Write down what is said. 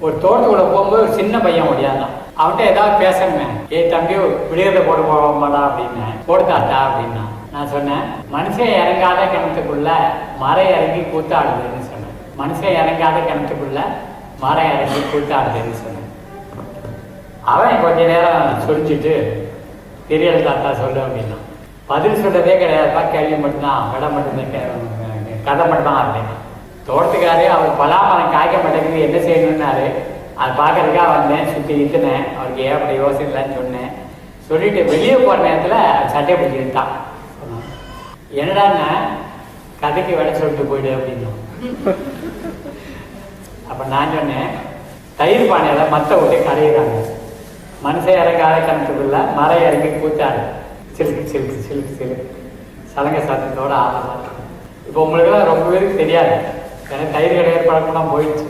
ஒரு தோட்டத்துக்குள்ள போகும்போது ஒரு சின்ன பையன் ஓடியாதான். அவன்கிட்ட ஏதாவது பேசணுமே, தம்பி விடுகிறத போட்டு போகமாடா அப்படின்னு, போடுதாத்தா அப்படின்னா. நான் சொன்னேன், மனுஷன் இறங்காத கிணத்துக்குள்ள மரம் இறங்கி கூத்தாடுதுன்னு சொன்னேன். மனுஷன் இறங்காத கிணத்துக்குள்ள மரம் இறங்கி கூத்தாடுதுன்னு சொன்னேன். அவன் கொஞ்ச நேரம் சொல்லிச்சுட்டு தெரியல தாத்தா சொல்லு அப்படின்னா. பதில் சொல்றதே கிடையாதுப்பா, கேள்வி மட்டும்தான், விட மட்டும்தான், கதை மட்டும்தான் அப்படின்னா. தோட்டத்துக்காரு அவர் பலாமரம் காய்க்க மாட்டேங்குது, என்ன செய்யணும்னாரு. அது பார்க்கறதுக்காக வந்தேன், சுற்றி இழுத்துனேன். அவருக்கு ஏற்பட யோசனை இல்லைன்னு சொன்னேன். சொல்லிட்டு வெளியே போகிற நேரத்தில் சட்டை பிடிச்சிருந்தான். என்னடான்னா கதைக்கு விட சொல்லிட்டு போயிடு அப்படின்னும். அப்போ நான் சொன்னேன், தயிர் பானையில் மற்ற விட்டு கரையிறாங்க, மனுஷன் இறங்காத கிணத்துக்குள்ள மரம் இறங்கி கூத்தாடு, சிலுக்கு சிலுக்கு சிலுக்கு சிலுக்கு சலங்கை சாத்தத்தோட ஆரம்பம். இப்போ உங்களுக்குலாம் ரொம்ப பேருக்கு தெரியாது, எனக்கு தயிர் கிடையாது பழக்கம்லாம் போயிடுச்சு.